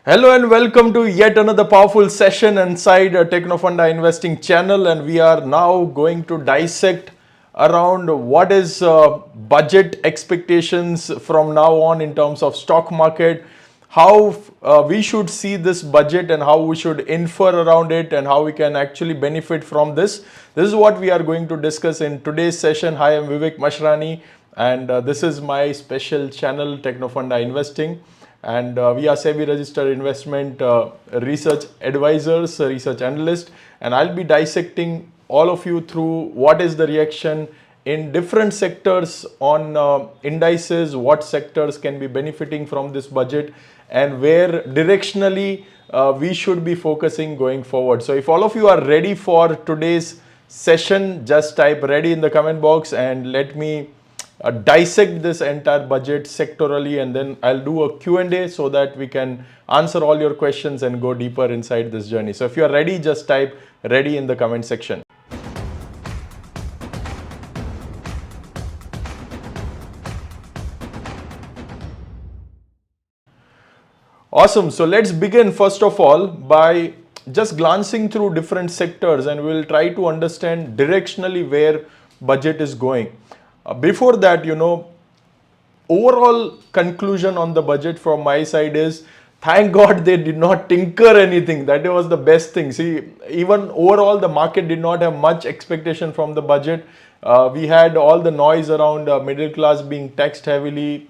Hello and welcome to yet another powerful session inside TechnoFunda Investing channel, and we are now going to dissect around what is budget expectations from now on in terms of stock market, how we should see this budget and how we should infer around it and how we can actually benefit from this. This is what we are going to discuss in today's session. Hi, I'm Vivek Mashrani and this is my special channel TechnoFunda Investing. And we are SEBI Registered investment research advisors, research analyst, and I'll be dissecting all of you through what is the reaction in different sectors on indices, what sectors can be benefiting from this budget, and where directionally we should be focusing going forward. So if all of you are ready for today's session, just type ready in the comment box and let me dissect this entire budget sectorally, and then I'll do a Q&A so that we can answer all your questions and go deeper inside this journey. So if you are ready, just type ready in the comment section. Awesome. So let's begin first of all by just glancing through different sectors, and we'll try to understand directionally where budget is going. Before that, overall conclusion on the budget from my side is, thank God they did not tinker anything. That was the best thing. See, even overall the market did not have much expectation from the budget. We had all the noise around middle class being taxed heavily,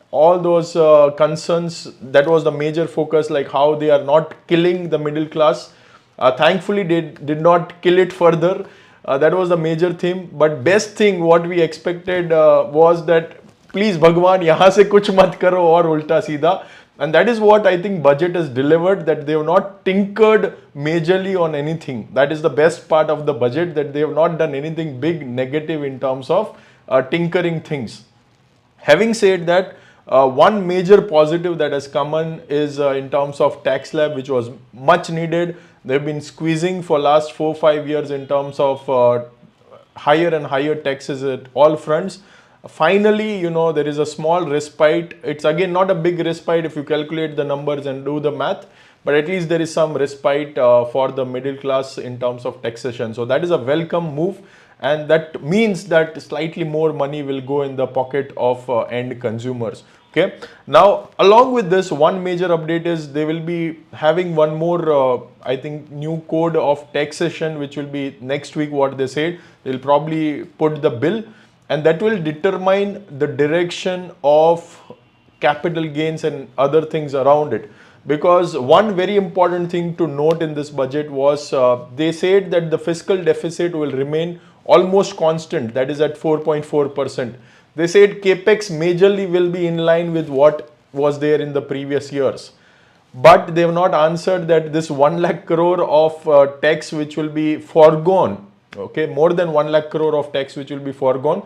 all those concerns. That was the major focus, like how they are not killing the middle class. Thankfully they did not kill it further. That was the major theme. But best thing what we expected was that please Bhagwan, yahan se kuch mat karo aur ulta seedha. And that is what I think budget has delivered, that they have not tinkered majorly on anything. That is the best part of the budget, that they have not done anything big negative in terms of tinkering things. Having said that, one major positive that has come in is in terms of tax slab, which was much needed. They've been squeezing for last 4-5 years in terms of higher and higher taxes at all fronts. Finally, there is a small respite. It's again not a big respite if you calculate the numbers and do the math, but at least there is some respite for the middle class in terms of taxation. So that is a welcome move, and that means that slightly more money will go in the pocket of end consumers. Okay. Now, along with this, one major update is they will be having one more, I think, new code of taxation, which will be next week. What they said, they'll probably put the bill, and that will determine the direction of capital gains and other things around it. Because one very important thing to note in this budget was they said that the fiscal deficit will remain almost constant, that is at 4.4%. They said capex majorly will be in line with what was there in the previous years. But they have not answered that this 1 lakh crore of tax which will be foregone, okay, more than 1 lakh crore of tax which will be foregone,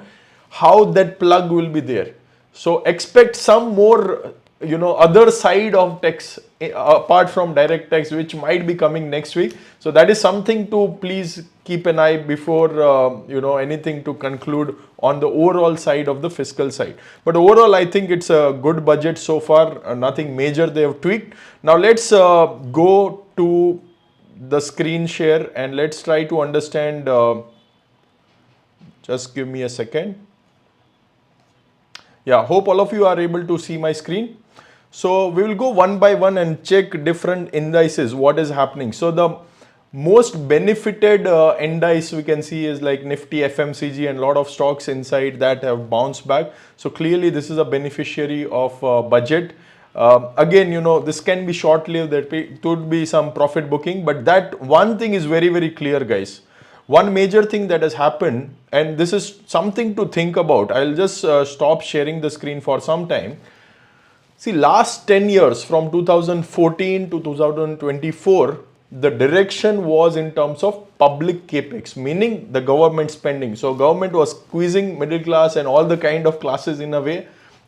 how that plug will be there. So expect some more, other side of tax apart from direct tax, which might be coming next week. So that is something to please keep an eye before, anything to conclude on the overall side of the fiscal side. But overall, I think it's a good budget so far. Nothing major they have tweaked. Now let's go to the screen share and let's try to understand. Just give me a second. Yeah, hope all of you are able to see my screen. So we will go one by one and check different indices, what is happening. So the most benefited index we can see is like Nifty FMCG, and a lot of stocks inside that have bounced back. So clearly this is a beneficiary of budget. Again, this can be short-lived, there could be some profit booking, but that one thing is very, very clear, guys. One major thing that has happened, and this is something to think about. I'll just stop sharing the screen for some time. See, last 10 years from 2014 to 2024, the direction was in terms of public capex, meaning the government spending. So government was squeezing middle class and all the kind of classes in a way,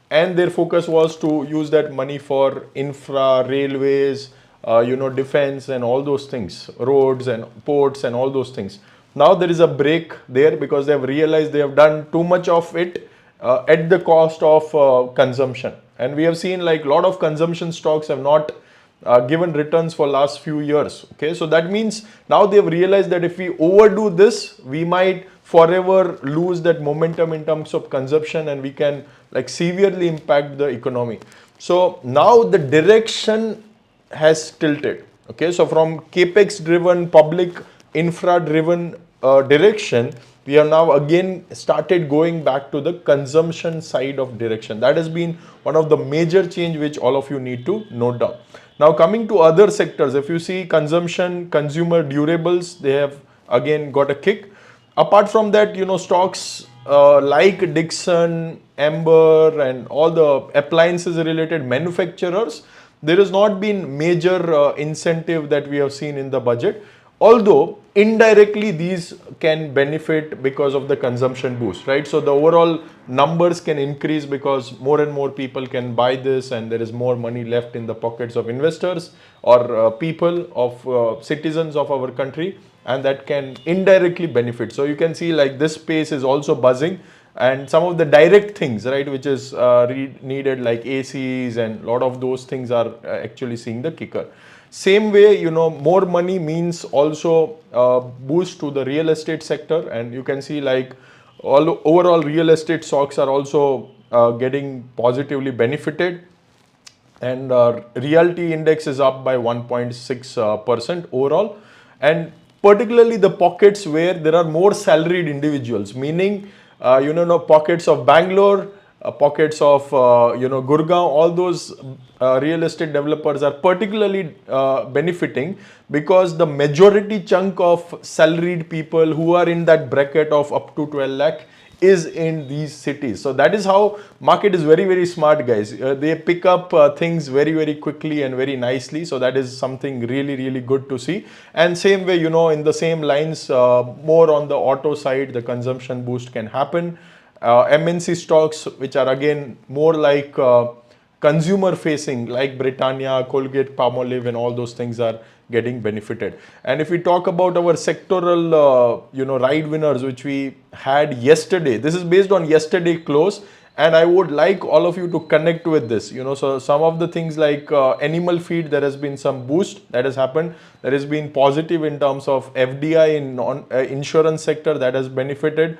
and their focus was to use that money for infra, railways, defense and all those things, roads and ports and all those things. Now there is a break there because they have realized they have done too much of it at the cost of consumption. And we have seen like a lot of consumption stocks have not given returns for last few years. Okay, so that means now they've realized that if we overdo this, we might forever lose that momentum in terms of consumption, and we can like severely impact the economy. So now the direction has tilted. Okay, so from capex driven, public infra driven direction, we have now again started going back to the consumption side of direction. That has been one of the major change which all of you need to note down. Now coming to other sectors, if you see consumption, consumer durables, they have again got a kick. Apart from that, stocks like Dixon, Amber, and all the appliances related manufacturers, there has not been major incentive that we have seen in the budget. Although indirectly these can benefit because of the consumption boost, right? So the overall numbers can increase because more and more people can buy this, and there is more money left in the pockets of investors or people of citizens of our country, and that can indirectly benefit. So you can see like this space is also buzzing, and some of the direct things, right, which is needed like ACs and a lot of those things are actually seeing the kicker. Same way, more money means also boost to the real estate sector, and you can see like all overall real estate stocks are also getting positively benefited, and realty index is up by 1.6% overall, and particularly the pockets where there are more salaried individuals, meaning pockets of Bangalore, pockets of Gurgaon, all those real estate developers are particularly benefiting because the majority chunk of salaried people who are in that bracket of up to 12 lakh is in these cities. So that is how market is very, very smart, guys. They pick up things very, very quickly and very nicely. So that is something really, really good to see. And same way, in the same lines, more on the auto side, the consumption boost can happen. MNC stocks, which are again more like consumer facing, like Britannia, Colgate, Palmolive, and all those things are getting benefited. And if we talk about our sectoral, ride winners, which we had yesterday, this is based on yesterday close, and I would like all of you to connect with this. So some of the things like animal feed, there has been some boost that has happened. There has been positive in terms of FDI in insurance sector that has benefited.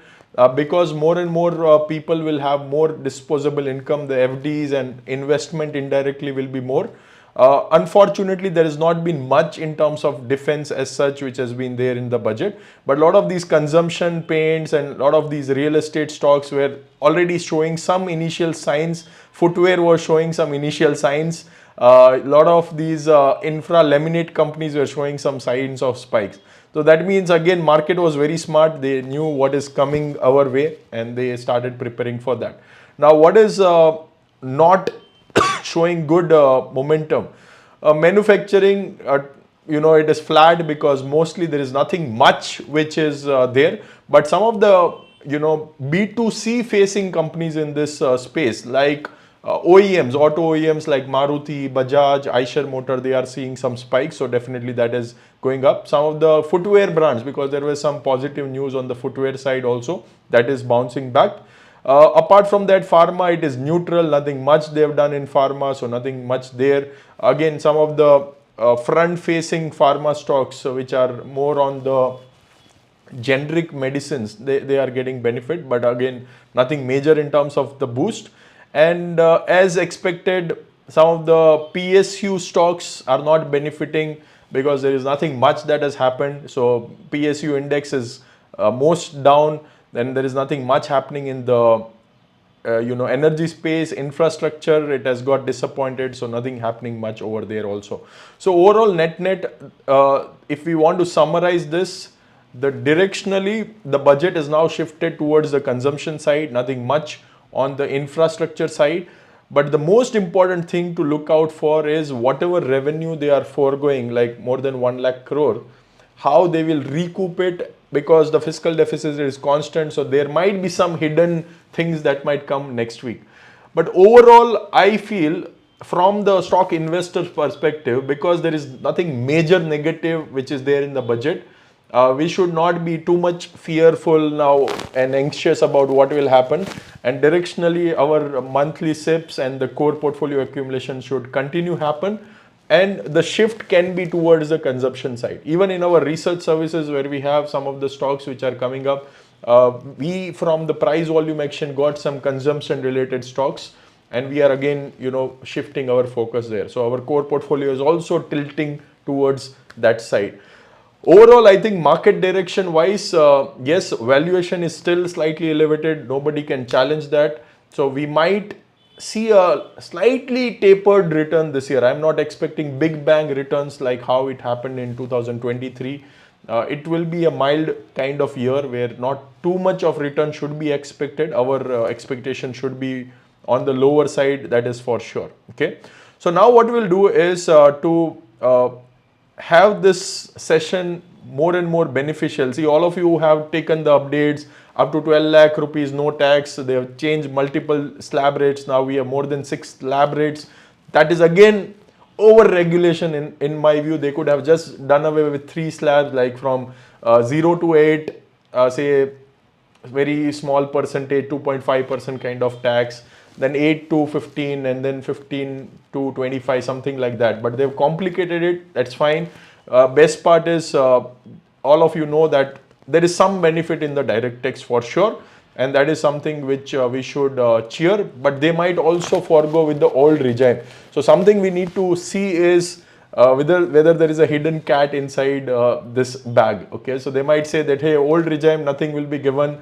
Because more and more people will have more disposable income, the FDs and investment indirectly will be more. Unfortunately, there has not been much in terms of defense as such, which has been there in the budget. But a lot of these consumption paints and a lot of these real estate stocks were already showing some initial signs. Footwear was showing some initial signs. A lot of these infra laminate companies were showing some signs of spikes. So that means again market was very smart. They knew what is coming our way and they started preparing for that. Now what is not showing good momentum? Manufacturing, it is flat because mostly there is nothing much which is there. But some of the B2C facing companies in this space like OEMs, auto OEMs like Maruti, Bajaj, Eicher Motor, they are seeing some spikes. So definitely that is going up. Some of the footwear brands, because there was some positive news on the footwear side also, that is bouncing back. Apart from that, pharma, it is neutral, nothing much they have done in pharma, so nothing much there. Again, some of the front-facing pharma stocks, which are more on the generic medicines, they are getting benefit, but again, nothing major in terms of the boost. And as expected, some of the PSU stocks are not benefiting because there is nothing much that has happened. So PSU index is most down. Then there is nothing much happening in the energy space, infrastructure. It has got disappointed. So nothing happening much over there also. So overall, net, if we want to summarize this, directionally the budget is now shifted towards the consumption side. Nothing much on the infrastructure side. But the most important thing to look out for is whatever revenue they are foregoing, like more than 1 lakh crore, how they will recoup it, because the fiscal deficit is constant. So there might be some hidden things that might come next week. But overall, I feel from the stock investor's perspective, because there is nothing major negative which is there in the budget, we should not be too much fearful now and anxious about what will happen. And directionally, our monthly SIPs and the core portfolio accumulation should continue happen. and the shift can be towards the consumption side. Even in our research services, where we have some of the stocks which are coming up, we from the price volume action got some consumption related stocks, and we are again shifting our focus there. So our core portfolio is also tilting towards that side. Overall, I think market direction wise, yes, valuation is still slightly elevated. Nobody can challenge that. So we might see a slightly tapered return this year. I'm not expecting big bang returns like how it happened in 2023. It will be a mild kind of year where not too much of return should be expected. Our expectation should be on the lower side, that is for sure. Okay. So now what we'll do is to have this session more and more beneficial. See, all of you have taken the updates up to 12 lakh rupees, no tax. They have changed multiple slab rates. Now we have more than 6 slab rates. That is again over regulation in my view. They could have just done away with 3 slabs, like from 0 to 8, say very small percentage, 2.5% kind of tax, then 8 to 15, and then 15 to 25, something like that. But they've complicated it. That's fine. Best part is all of you know that there is some benefit in the direct tax for sure, and that is something which we should cheer. But they might also forego with the old regime. So something we need to see is whether there is a hidden cat inside this bag. Okay, so they might say that, hey, old regime, nothing will be given.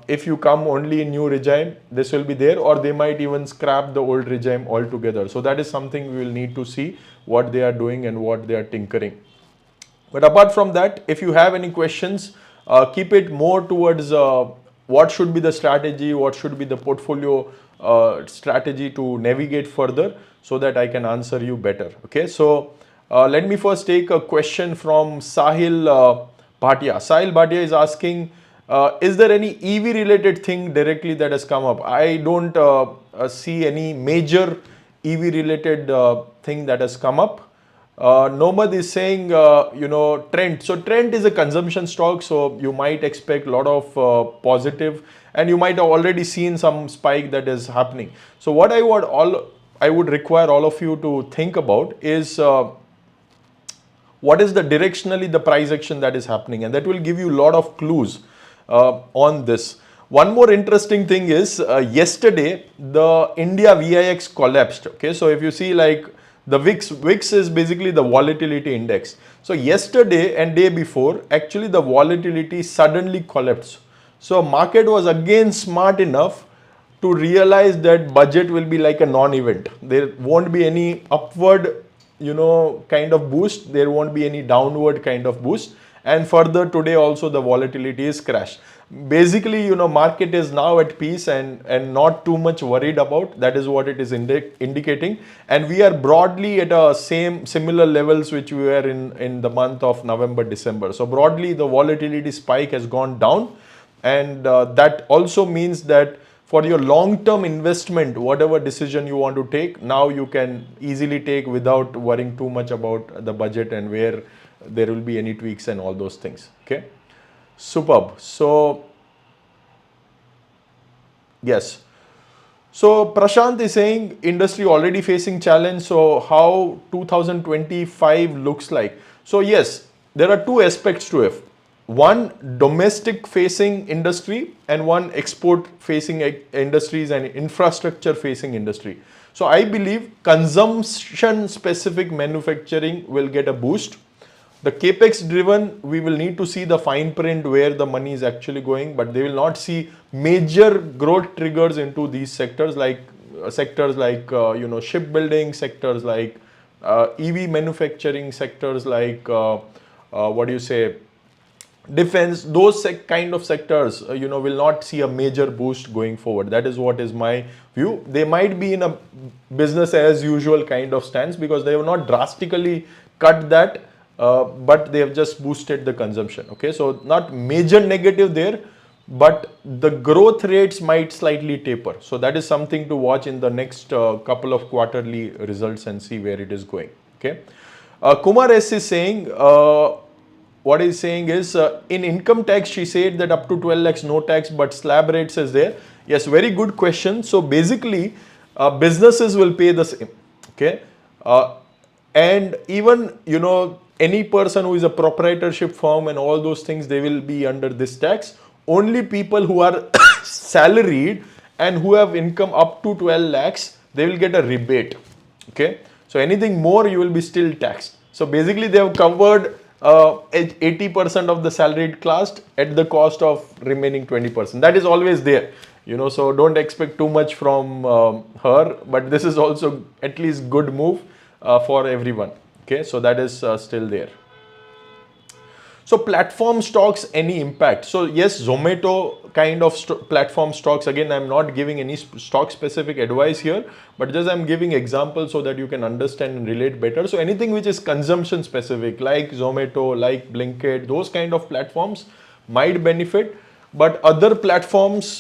If you come only in new regime, this will be there, or they might even scrap the old regime altogether. So that is something we will need to see what they are doing and what they are tinkering. But apart from that, if you have any questions, keep it more towards what should be the strategy, what should be the portfolio strategy to navigate further, so that I can answer you better. Okay, so let me first take a question from Sahil Bhatia. Sahil Bhatia is asking, is there any EV related thing directly that has come up? I don't see any major EV related thing that has come up. Nomad is saying, Trent. So Trent is a consumption stock, so you might expect a lot of positive, and you might have already seen some spike that is happening. So what I would require all of you to think about is what is the directionally the price action that is happening, and that will give you a lot of clues on this. One more interesting thing is yesterday the India VIX collapsed. Okay, so if you see, like, the VIX is basically the volatility index. So yesterday and day before, actually the volatility suddenly collapsed. So market was again smart enough to realize that budget will be like a non-event. There won't be any upward, kind of boost. There won't be any downward kind of boost. And further today also the volatility is crashed. Basically, market is now at peace and not too much worried about. That is what it is indicating. And we are broadly at a similar levels which we were in the month of November, December. So broadly the volatility spike has gone down. And that also means that for your long-term investment, whatever decision you want to take, now you can easily take without worrying too much about the budget and where there will be any tweaks and all those things. Okay, superb. So yes, so Prashant is saying industry already facing challenge. So how 2025 looks like? So yes, there are two aspects to it. One domestic facing industry and one export facing industries and infrastructure facing industry. So I believe consumption specific manufacturing will get a boost. The capex driven, we will need to see the fine print where the money is actually going, but they will not see major growth triggers into these sectors like shipbuilding, sectors like EV manufacturing, sectors like defense. Those kind of sectors will not see a major boost going forward. That is what is my view. They might be in a business as usual kind of stance because they have not drastically cut that, but they have just boosted the consumption. Okay, so not major negative there, but the growth rates might slightly taper. So that is something to watch in the next couple of quarterly results and see where it is going. Okay, Kumar S is saying, what he's saying is in income tax, she said that up to 12 lakhs no tax, but slab rates is there. Yes, very good question. So basically, businesses will pay the same. Okay, And even, any person who is a proprietorship firm and all those things, they will be under this tax. Only people who are salaried and who have income up to 12 lakhs, they will get a rebate. Okay, so anything more, you will be still taxed. So basically they have covered 80% of the salaried class at the cost of remaining 20%. That is always there, so don't expect too much from her, but this is also at least good move for everyone. Okay, so that is still there. So platform stocks, any impact? So yes, Zomato kind of platform stocks, again, I'm not giving any stock specific advice here, but just I'm giving examples so that you can understand and relate better. So anything which is consumption specific, like Zomato, like Blinkit, those kind of platforms might benefit, but other platforms,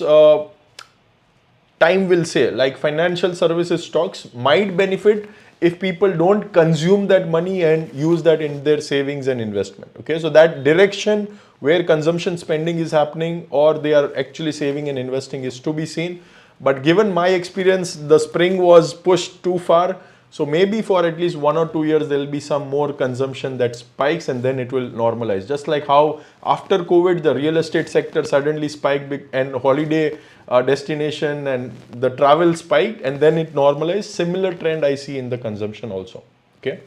time will say, like financial services stocks might benefit if people don't consume that money and use that in their savings and investment. Okay, so that direction where consumption spending is happening or they are actually saving and investing is to be seen. But given my experience, the spring was pushed too far. So maybe for at least 1 or 2 years, there will be some more consumption that spikes and then it will normalize. Just like how after COVID, the real estate sector suddenly spiked and holiday destination and the travel spiked and then it normalized. Similar trend I see in the consumption also. Okay.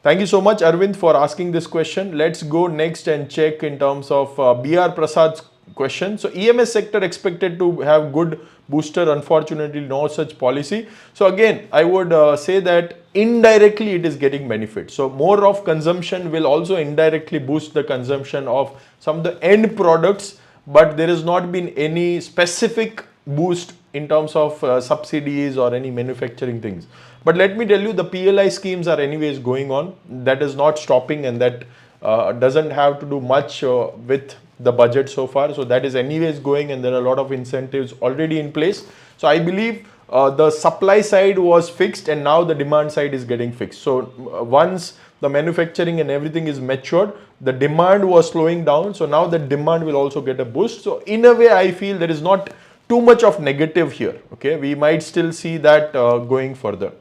Thank you so much, Arvind, for asking this question. Let's go next and check in terms of BR Prasad's question. So EMS sector expected to have good booster. Unfortunately, no such policy. So again, I would say that indirectly it is getting benefit. So more of consumption will also indirectly boost the consumption of some of the end products, but there has not been any specific boost in terms of subsidies or any manufacturing things. But let me tell you, the PLI schemes are anyways going on. That is not stopping, and that doesn't have to do much with the budget so far. So that is anyways going, and there are a lot of incentives already in place. So I believe the supply side was fixed and now the demand side is getting fixed. So once the manufacturing and everything is matured, the demand was slowing down. So now the demand will also get a boost. So in a way, I feel there is not too much of negative here. Okay, we might still see that going further.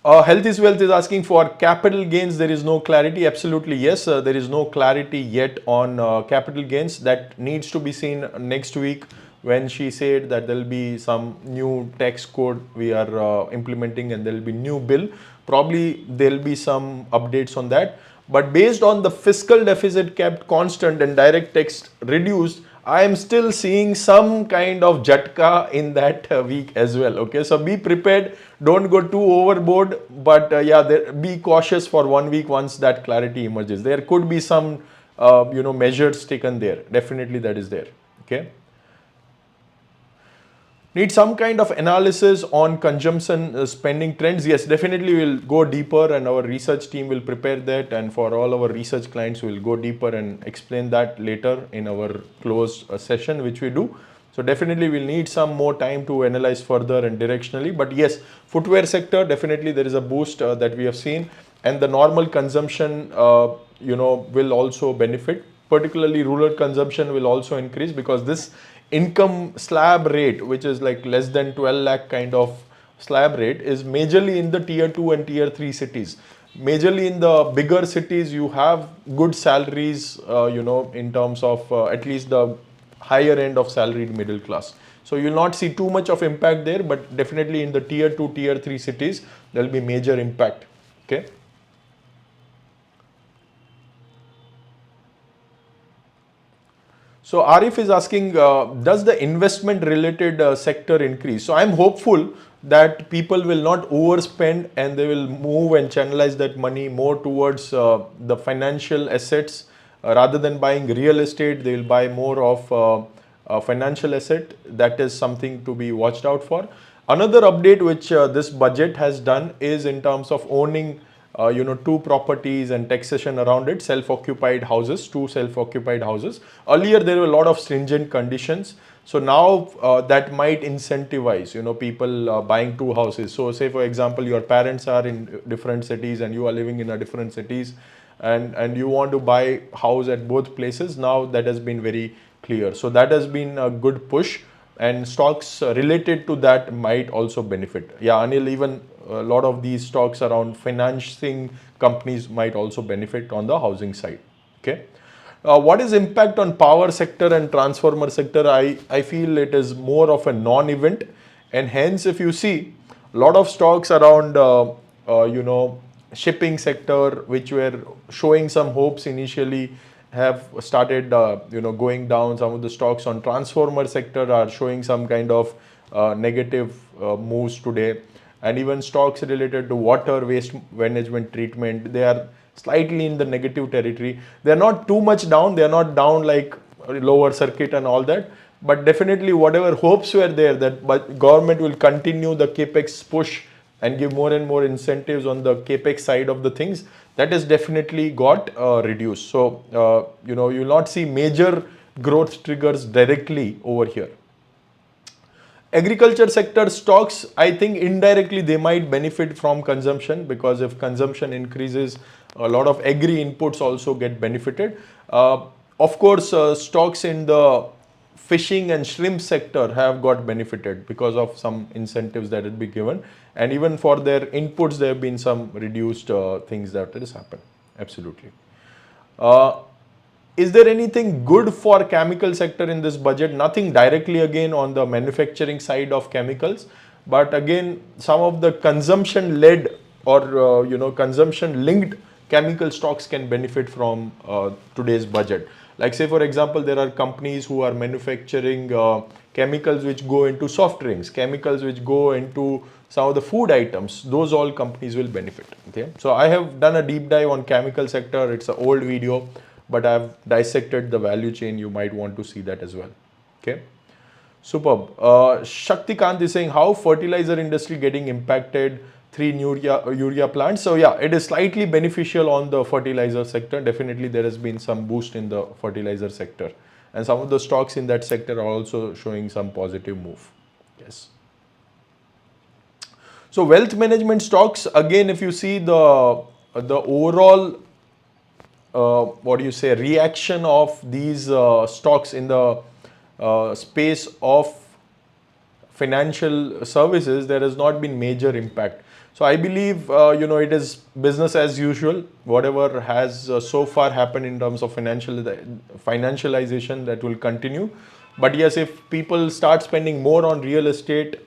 Health is Wealth is asking for capital gains. There is no clarity. Absolutely, yes. There is no clarity yet on capital gains. That needs to be seen next week when she said that there will be some new tax code we are implementing and there will be new bill. Probably there will be some updates on that. But based on the fiscal deficit kept constant and direct tax reduced, I am still seeing some kind of jatka in that week as well. Okay, so be prepared. Don't go too overboard, but be cautious for 1 week once that clarity emerges. There could be some, measures taken there. Definitely that is there. Okay. Need some kind of analysis on consumption spending trends. Yes, definitely we'll go deeper and our research team will prepare that, and for all our research clients we'll go deeper and explain that later in our closed session which we do. So definitely we'll need some more time to analyze further and directionally. But yes, footwear sector, definitely there is a boost that we have seen, and the normal consumption will also benefit. Particularly rural consumption will also increase because this income slab rate, which is like less than 12 lakh kind of slab rate, is majorly in the tier 2 and tier 3 cities. Majorly in the bigger cities, you have good salaries, in terms of at least the higher end of salaried middle class. So you'll not see too much of impact there, but definitely in the tier 2, tier 3 cities, there will be major impact. Okay. So Arif is asking, does the investment related sector increase? So I'm hopeful that people will not overspend and they will move and channelize that money more towards the financial assets rather than buying real estate. They will buy more of financial asset. That is something to be watched out for. Another update which this budget has done is in terms of owning 2 properties and taxation around it, self-occupied houses, 2 self-occupied houses. Earlier, there were a lot of stringent conditions. So now that might incentivize, people buying 2 houses. So say, for example, your parents are in different cities and you are living in a different cities and you want to buy house at both places. Now that has been very clear. So that has been a good push, and stocks related to that might also benefit. Yeah, Anil, even a lot of these stocks around financing companies might also benefit on the housing side. Okay. What is impact on power sector and transformer sector? I feel it is more of a non-event, and hence if you see a lot of stocks around shipping sector which were showing some hopes initially have started going down. Some of the stocks on transformer sector are showing some kind of negative moves today, and even stocks related to water waste management treatment, they are slightly in the negative territory. They are not too much down, they are not down like lower circuit and all that, but definitely whatever hopes were there that government will continue the capex push and give more and more incentives on the capex side of the things, that is definitely got reduced. So you will not see major growth triggers directly over here. Agriculture sector stocks, I think indirectly they might benefit from consumption, because if consumption increases, a lot of agri inputs also get benefited. Of course, stocks in the fishing and shrimp sector have got benefited because of some incentives that will be given, and even for their inputs there have been some reduced things that has happened. Absolutely. Uh, is there anything good for chemical sector in this budget? Nothing directly again on the manufacturing side of chemicals, but again some of the consumption led or consumption linked chemical stocks can benefit from today's budget. Like say for example, there are companies who are manufacturing chemicals which go into soft drinks, chemicals which go into some of the food items. Those all companies will benefit. Okay, so I have done a deep dive on chemical sector. It's an old video, but I've dissected the value chain. You might want to see that as well. Okay, superb. Shaktikant is saying how fertilizer industry getting impacted. 3 urea plants. So yeah, it is slightly beneficial on the fertilizer sector. Definitely there has been some boost in the fertilizer sector, and some of the stocks in that sector are also showing some positive move. Yes. So wealth management stocks, again if you see the overall reaction of these stocks in the space of financial services, there has not been major impact. So I believe it is business as usual. Whatever has so far happened in terms of financialization, that will continue. But yes, if people start spending more on real estate,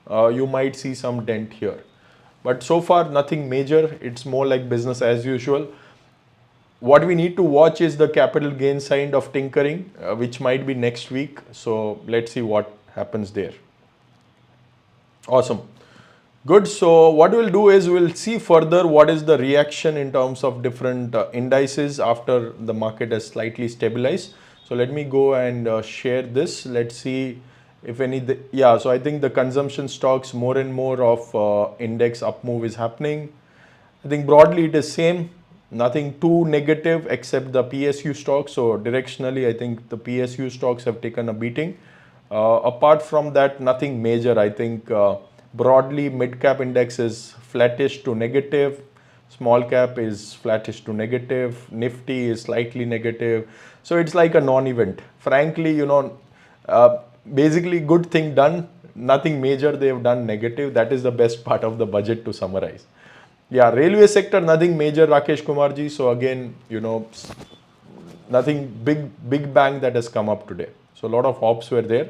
you might see some dent here. But so far nothing major. It's more like business as usual. What we need to watch is the capital gain side of tinkering, which might be next week. So let's see what happens there. Awesome. Good. So what we'll do is we'll see further what is the reaction in terms of different indices after the market has slightly stabilized. So let me go and share this. Let's see if any. So I think the consumption stocks, more and more of index up move is happening. I think broadly it is same. Nothing too negative except the PSU stocks. So directionally, I think the PSU stocks have taken a beating. Apart from that, nothing major. I think broadly mid cap index is flattish to negative, small cap is flattish to negative, Nifty is slightly negative. So it's like a non-event. Frankly, basically good thing done, nothing major they have done negative. That is the best part of the budget to summarize. Yeah, railway sector, nothing major, Rakesh Kumarji. So again, nothing big bang that has come up today. So a lot of hops were there.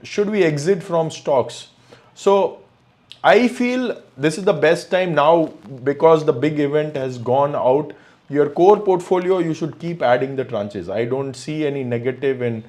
Should we exit from stocks? So I feel this is the best time now, because the big event has gone out. Your core portfolio, you should keep adding the tranches. I don't see any negative in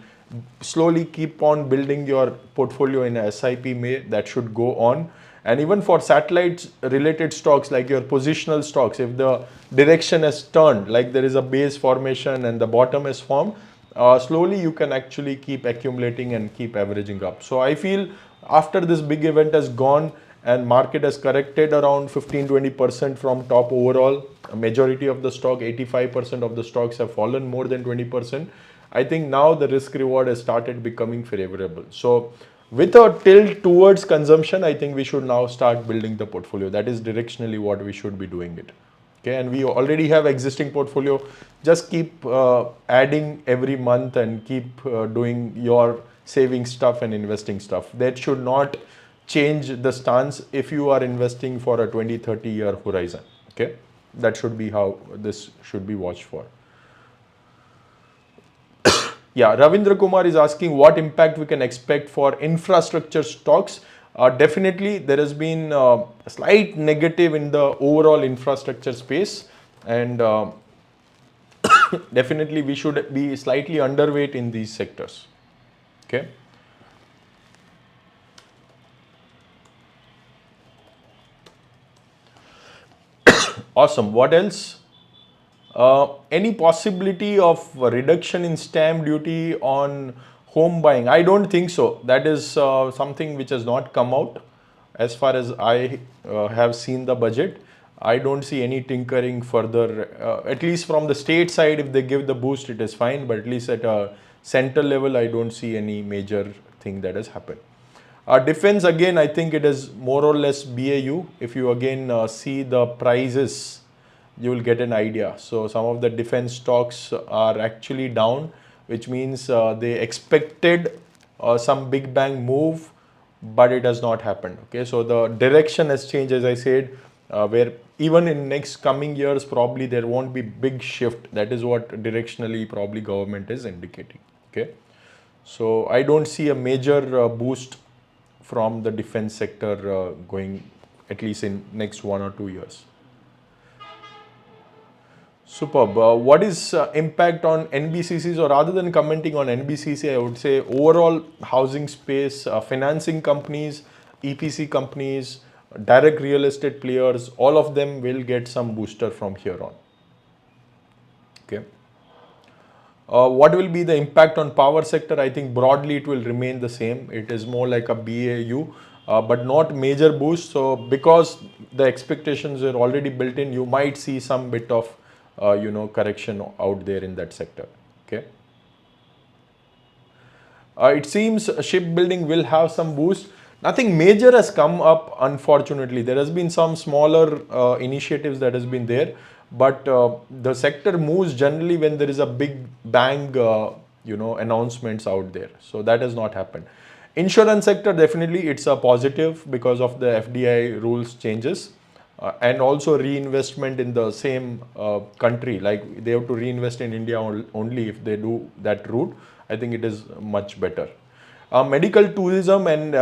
slowly keep on building your portfolio in a SIP that should go on. And even for satellites related stocks like your positional stocks, if the direction has turned, like there is a base formation and the bottom is formed, slowly you can actually keep accumulating and keep averaging up. So I feel after this big event has gone and market has corrected around 15-20% from top overall, a majority of the stock, 85% of the stocks have fallen more than 20%. I think now the risk reward has started becoming favorable. So with a tilt towards consumption, I think we should now start building the portfolio. That is directionally what we should be doing it. Okay, and we already have existing portfolio. Just keep adding every month and keep doing your saving stuff and investing stuff. That should not change the stance if you are investing for a 20-30 year horizon. Okay, that should be how this should be watched for. Yeah, Ravindra Kumar is asking what impact we can expect for infrastructure stocks. Definitely, there has been a slight negative in the overall infrastructure space, and definitely we should be slightly underweight in these sectors. Okay. Awesome. What else? Any possibility of a reduction in stamp duty on home buying? I don't think so. That is something which has not come out. As far as I have seen the budget, I don't see any tinkering further. At least from the state side, if they give the boost, it is fine. But at least at a central level, I don't see any major thing that has happened. Defense, again, I think it is more or less BAU. If you again see the prices, you will get an idea. So some of the defense stocks are actually down, which means they expected some big bang move, but it has not happened. Okay, so the direction has changed, as I said, where even in next coming years, probably there won't be big shift. That is what directionally probably government is indicating. Okay, so I don't see a major boost from the defense sector going at least in next 1 or 2 years. Superb. What is impact on NBCCs, or rather than commenting on NBCC, I would say overall housing space, financing companies, EPC companies, direct real estate players, all of them will get some booster from here on. Okay. What will be the impact on power sector? I think broadly it will remain the same. It is more like a BAU, but not major boost. So because the expectations are already built in, you might see some bit of correction out there in that sector. Okay. It seems shipbuilding will have some boost. Nothing major has come up, unfortunately. There has been some smaller initiatives that has been there, but the sector moves generally when there is a big bang, announcements out there. So that has not happened. Insurance sector, definitely it's a positive because of the FDI rules changes. And also reinvestment in the same country, like they have to reinvest in India only if they do that route. I think it is much better. Medical tourism and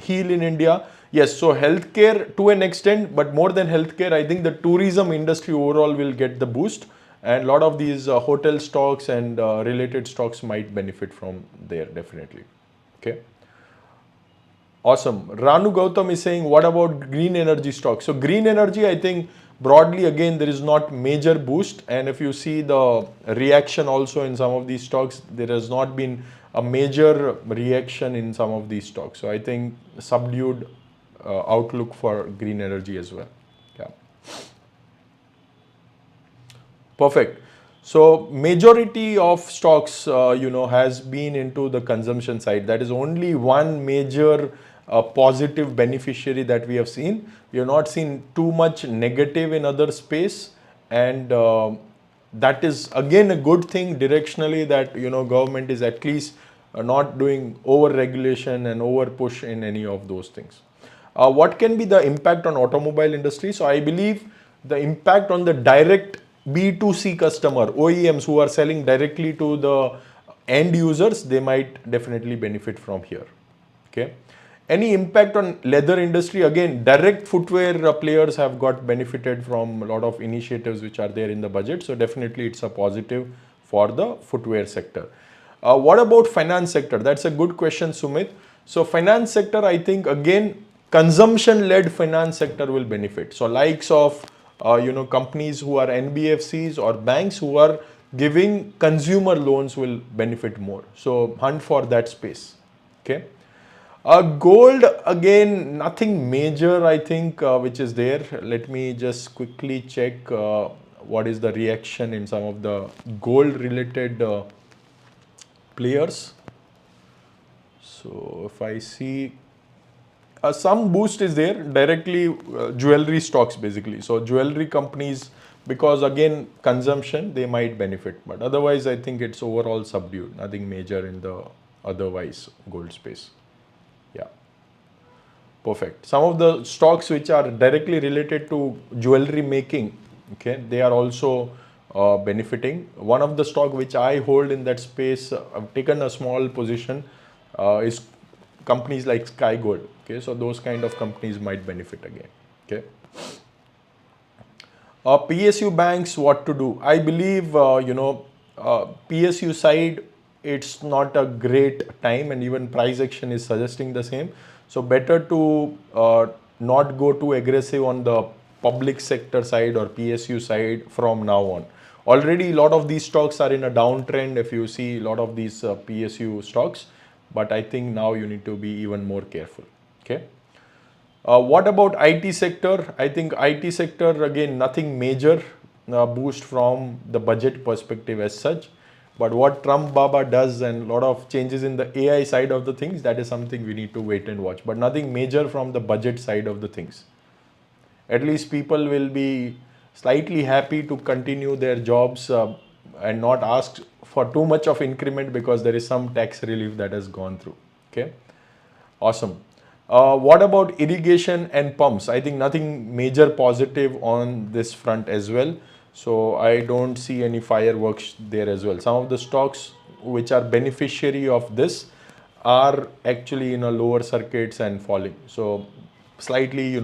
heal in India. Yes, so healthcare to an extent, but more than healthcare, I think the tourism industry overall will get the boost, and a lot of these hotel stocks and related stocks might benefit from there definitely. Okay. Awesome. Ranu Gautam is saying, what about green energy stocks? So green energy, I think broadly again there is not major boost, and if you see the reaction also in some of these stocks, there has not been a major reaction in some of these stocks. So I think subdued outlook for green energy as well. Yeah. Perfect. So majority of stocks, has been into the consumption side. That is only one major positive beneficiary that we have seen. We have not seen too much negative in other space, and that is again a good thing directionally, that government is at least not doing over regulation and over push in any of those things. What can be the impact on automobile industry? So I believe the impact on the direct B2C customer, OEMs who are selling directly to the end users, they might definitely benefit from here. Okay. Any impact on leather industry? Again, direct footwear players have got benefited from a lot of initiatives which are there in the budget. So definitely it's a positive for the footwear sector. What about finance sector? That's a good question, Sumit. So finance sector, I think again, consumption-led finance sector will benefit. So likes of companies who are NBFCs or banks who are giving consumer loans will benefit more. So hunt for that space. Okay. Gold, again, nothing major, I think, which is there. Let me just quickly check what is the reaction in some of the gold related players. So if I see some boost is there directly, jewelry stocks basically. So jewelry companies, because again consumption, they might benefit, but otherwise I think it's overall subdued. Nothing major in the otherwise gold space. Yeah. Perfect. Some of the stocks which are directly related to jewelry making, okay, they are also benefiting. One of the stock which I hold in that space, I've taken a small position, is companies like Sky Gold. Okay, so those kind of companies might benefit again. Okay. PSU banks, what to do? I believe, PSU side, it's not a great time, and even price action is suggesting the same. So better to not go too aggressive on the public sector side or PSU side from now on. Already a lot of these stocks are in a downtrend if you see a lot of these PSU stocks, but I think now you need to be even more careful. Okay. What about IT sector? I think IT sector, again, nothing major boost from the budget perspective as such. But what Trump Baba does and a lot of changes in the AI side of the things, that is something we need to wait and watch. But nothing major from the budget side of the things. At least people will be slightly happy to continue their jobs and not ask for too much of increment because there is some tax relief that has gone through. Okay. Awesome. What about irrigation and pumps? I think nothing major positive on this front as well. So I don't see any fireworks there as well. Some of the stocks which are beneficiary of this are actually in a lower circuits and falling. So slightly,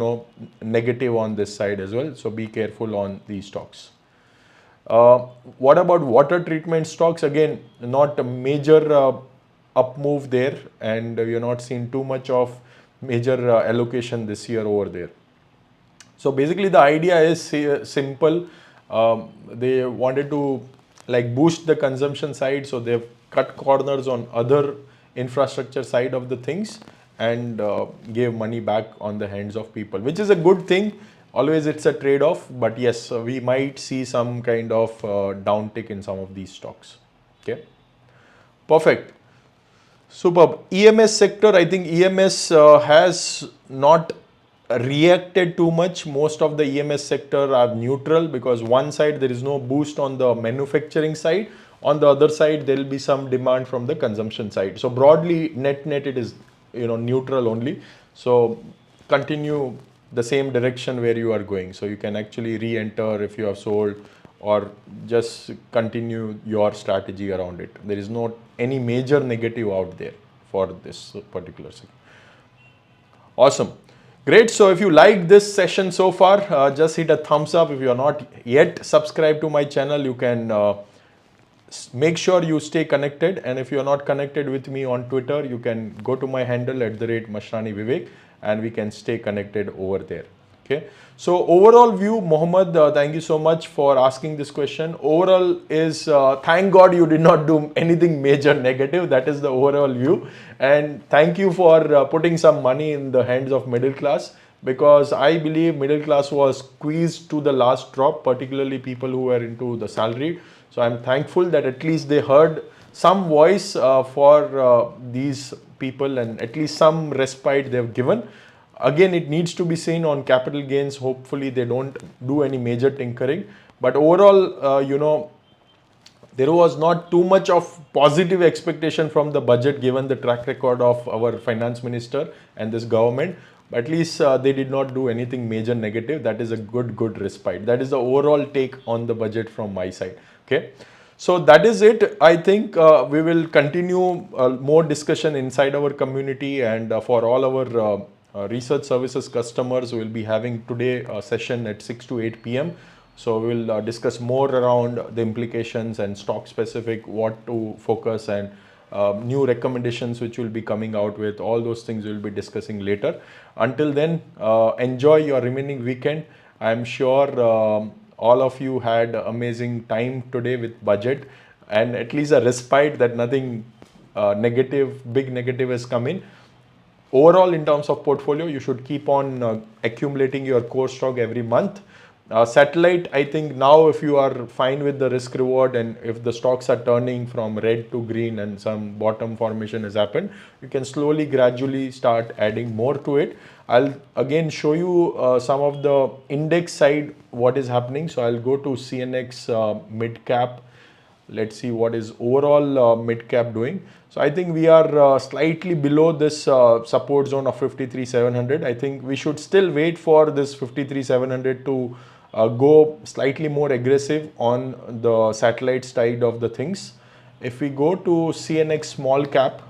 negative on this side as well. So be careful on these stocks. What about water treatment stocks? Again, not a major up move there, and we are not seeing too much of major allocation this year over there. So basically the idea is simple. They wanted to like boost the consumption side, so they've cut corners on other infrastructure side of the things and gave money back on the hands of people, which is a good thing. Always it's a trade-off, but yes, we might see some kind of downtick in some of these stocks. Okay, perfect. Superb. EMS sector, I think EMS has not reacted too much. Most of the EMS sector are neutral because one side there is no boost on the manufacturing side. On the other side, there will be some demand from the consumption side. So broadly, net it is neutral only. So continue the same direction where you are going. So you can actually re-enter if you have sold, or just continue your strategy around it. There is not any major negative out there for this particular sector. Awesome. Great. So if you like this session so far, just hit a thumbs up. If you are not yet subscribed to my channel, you can make sure you stay connected. And if you are not connected with me on Twitter, you can go to my handle @Mashrani Vivek, and we can stay connected over there. Okay. So overall view, Mohammed, thank you so much for asking this question. Overall is, thank God you did not do anything major negative. That is the overall view. And thank you for putting some money in the hands of middle class, because I believe middle class was squeezed to the last drop, particularly people who were into the salary. So I'm thankful that at least they heard some voice for these people, and at least some respite they've given. Again, it needs to be seen on capital gains. Hopefully they don't do any major tinkering. But overall, there was not too much of positive expectation from the budget given the track record of our finance minister and this government. But at least they did not do anything major negative. That is a good respite. That is the overall take on the budget from my side. Okay. So that is it. I think we will continue more discussion inside our community, and for all our research services customers, we will be having today a session at 6 to 8 p.m. So we will discuss more around the implications and stock specific, what to focus, and new recommendations which will be coming out with. All those things we will be discussing later. Until then, enjoy your remaining weekend. I am sure all of you had amazing time today with budget, and at least a respite that nothing big negative has come in. Overall, in terms of portfolio, you should keep on accumulating your core stock every month. Satellite, I think now if you are fine with the risk reward, and if the stocks are turning from red to green and some bottom formation has happened, you can slowly, gradually start adding more to it. I'll again show you some of the index side, what is happening. So I'll go to CNX mid cap. Let's see what is overall mid cap doing. So I think we are slightly below this support zone of 53,700. I think we should still wait for this 53,700 to go slightly more aggressive on the satellite side of the things. If we go to CNX small cap,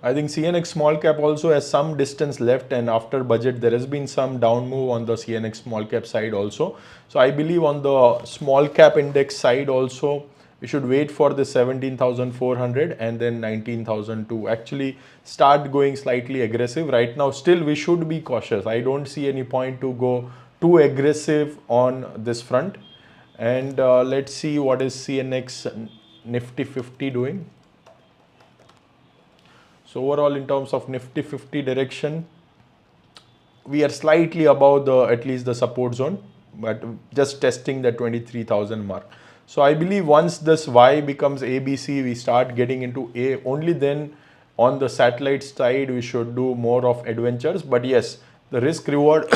I think CNX small cap also has some distance left, and after budget there has been some down move on the CNX small cap side also. So I believe on the small cap index side also we should wait for the 17,400 and then 19,000 to actually start going slightly aggressive. Right now still we should be cautious. I don't see any point to go too aggressive on this front. And let's see what is CNX Nifty 50 doing. So overall in terms of Nifty 50 direction, we are slightly above the at least the support zone, but just testing the 23,000 mark. So I believe once this Y becomes ABC, we start getting into A, only then on the satellite side we should do more of adventures. But yes, the risk reward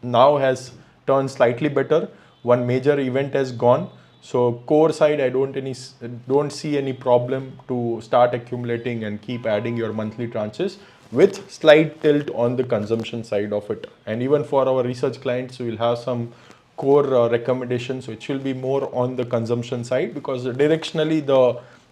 now has turned slightly better. One major event has gone. So core side, I don't see any problem to start accumulating and keep adding your monthly tranches with slight tilt on the consumption side of it. And even for our research clients, we will have some core recommendations which will be more on the consumption side, because directionally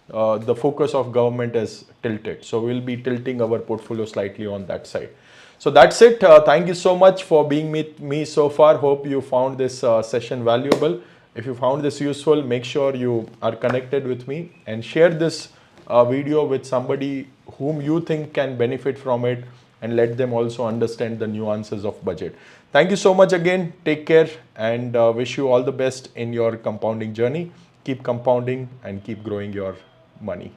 the focus of government is tilted. So we'll be tilting our portfolio slightly on that side. So that's it. Thank you so much for being with me so far. Hope you found this session valuable. If you found this useful, make sure you are connected with me and share this video with somebody whom you think can benefit from it, and let them also understand the nuances of budget. Thank you so much again. Take care, and wish you all the best in your compounding journey. Keep compounding and keep growing your money.